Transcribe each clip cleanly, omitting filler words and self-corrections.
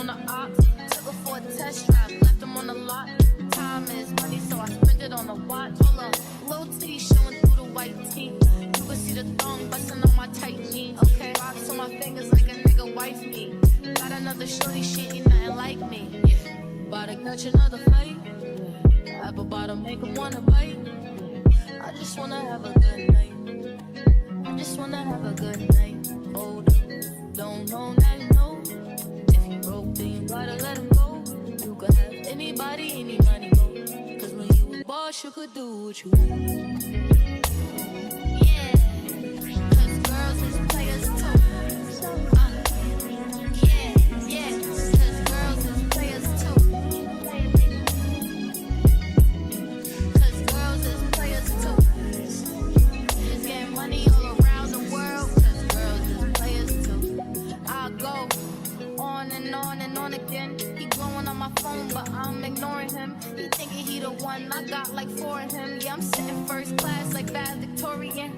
on the ox. Took her for a test drive, left them on the lot. Time is money, so I spend it on a watch. Hold on, little titty showing through the white tee. You can see the thong busting on my tight knee. Okay, rocks on my fingers like a nigga wife me. Got another shorty, she ain't nothing like me. Yeah, about to catch another fight. Yeah. Apple bottom make 'em wanna bite. I just wanna have a good night. I just wanna have a good night. Hold up, don't know, now you know. If you broke, then you gotta let him go. You could have anybody, any money, go. Cause when you a boss, you could do what you want. Yeah, cause girls is players too. Yeah, cause girls is players too. Cause girls is players too. Just getting money all around the world. Cause girls is players too. I'll go on and on and on again. He blowing on my phone, but I'm ignoring him. He thinking he the one, I got like 4 of him. Yeah, I'm sitting first class like bad Victorian.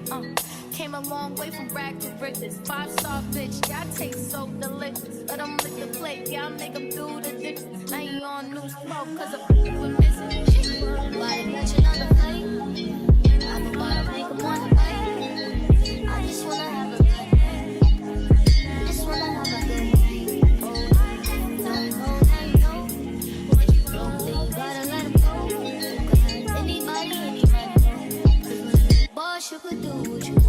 Came a long way from rag to riches. 5-star bitch, yeah, I taste so delicious. Let him lick the plate, yeah, I make him do the dishes. Now he on new smoke, cause the people were missing. Why they catch another fight? I'm about to make him wanna bite. I just wanna have a good night. I just wanna have a good night. Don't know, now you know. What you don't think, you gotta let him go. Cause anybody, anybody. Boss, you could do what you want.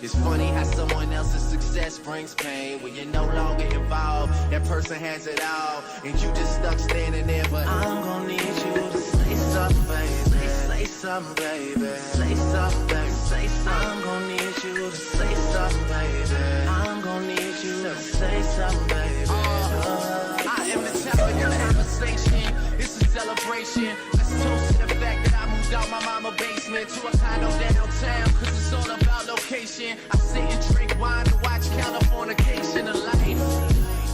It's funny how someone else's success brings pain. When you're no longer involved, that person has it all, and you just stuck standing there. But I'm gonna need you to say something, baby. Say something, baby. Say something, baby. Say something. I'm gonna need you to say something, baby. I'm gonna need you to say something, baby. I am the topic of conversation. It's a celebration. Let's toast to the fact that I moved out my mama's basement to a condo downtown, cause it's all about location. I sit and drink wine and watch Californication of life.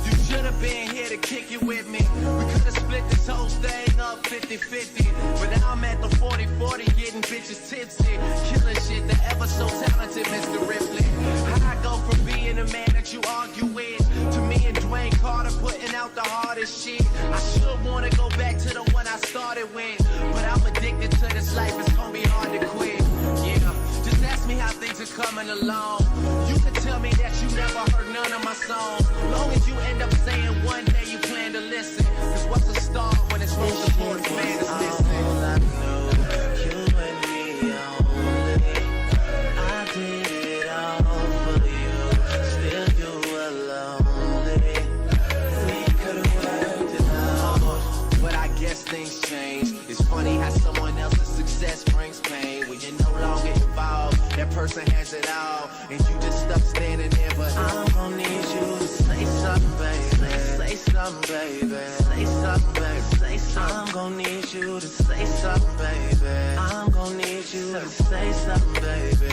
You should have been here to kick it with me. We could have split this whole thing up 50-50. But now I'm at the 40-40 getting bitches tipsy. Killing shit, the ever so talented Mr. Ripley. How I go from being the man that you argue with to me and Dwayne Carter putting out the hardest shit. I should wanna go back to the one I started with, but I'm addicted to this life, it's gonna be hard to quit. Yeah, just ask me how things are coming along. You can tell me that you never heard none of my songs, long as you end up saying one day you plan to listen. Cause what's a star when it's most important man is listening? All I know, you and me only. I did it all for you, still you were lonely. We could've worked it out, but I guess things change. It's funny how someone else's success brings pain. When you're no longer involved, person has it all, and you just stuck standing there. But I'm gonna need you to say something, baby. Say something, baby. Say something, baby. Say something. I'm gonna need you to say something, baby. I'm gonna need you to say something, baby.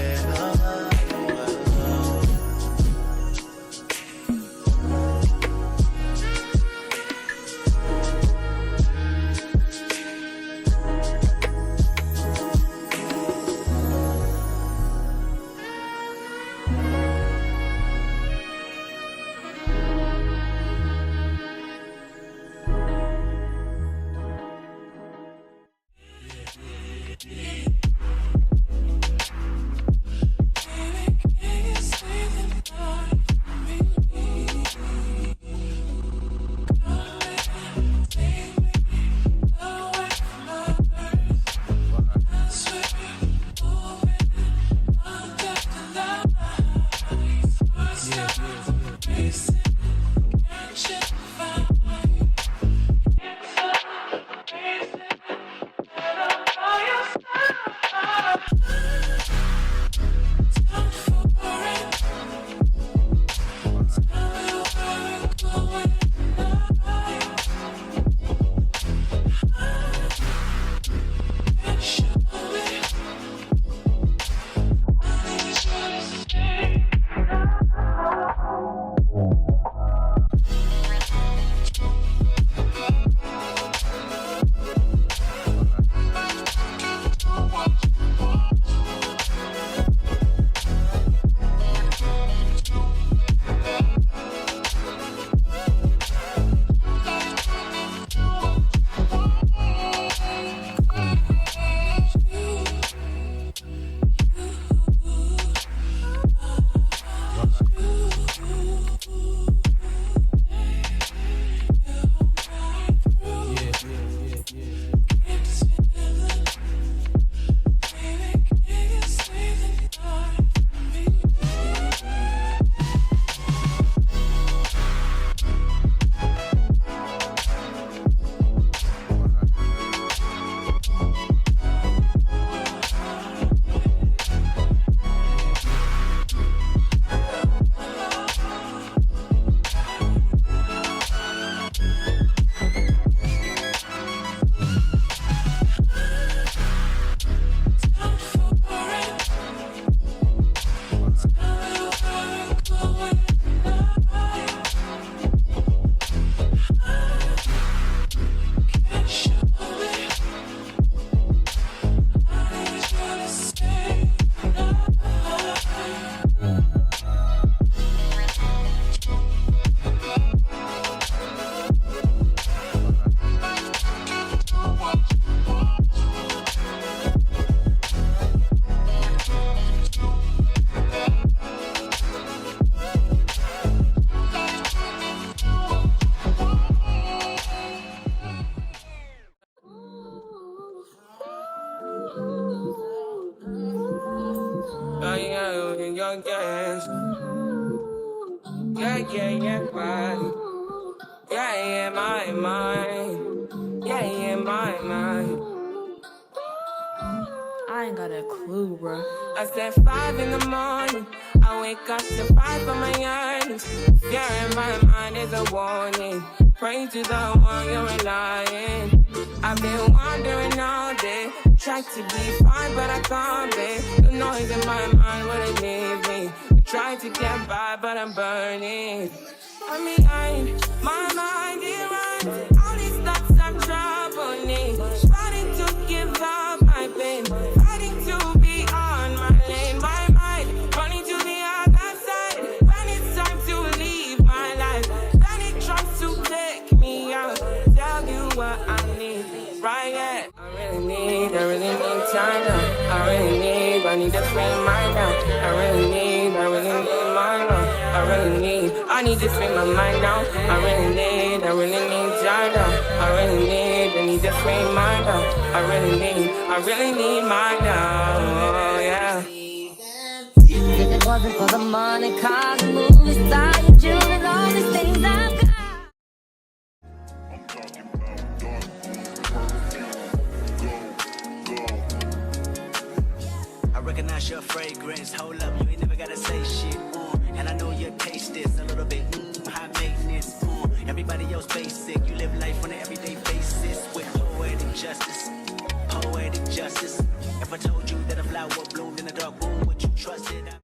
I ain't got a clue, bro. I said 5 in the morning. I wake up to 5 for my earnings. Fear in my mind is a warning. Pray to the one you're relying. I've been wandering all day. Tried to be fine, but I can't be. The noise in my mind wouldn't leave me. I tried to get by, but I'm burning. I'm behind, my mind it runs. All these thoughts have troubled me. Starting to give up my pain. Fighting to be on my lane. My mind running to the other side. When it's time to leave my life, then it tries to take me out. Tell you what I need, right yet. I really need time now. I need to free my mind now. I really need my love. I need to free my mind now. I really need time now. I need to free my now. I really need my now, yeah. If it wasn't for the money, cars, and movie stars, and jewelry, and all these things I've got. recognize your fragrance. Hold up, you ain't never gotta say shit. And I know your taste is a little bit high maintenance. Everybody else basic. You live life on an everyday basis with poetic justice. Poetic justice. If I told you that a flower bloom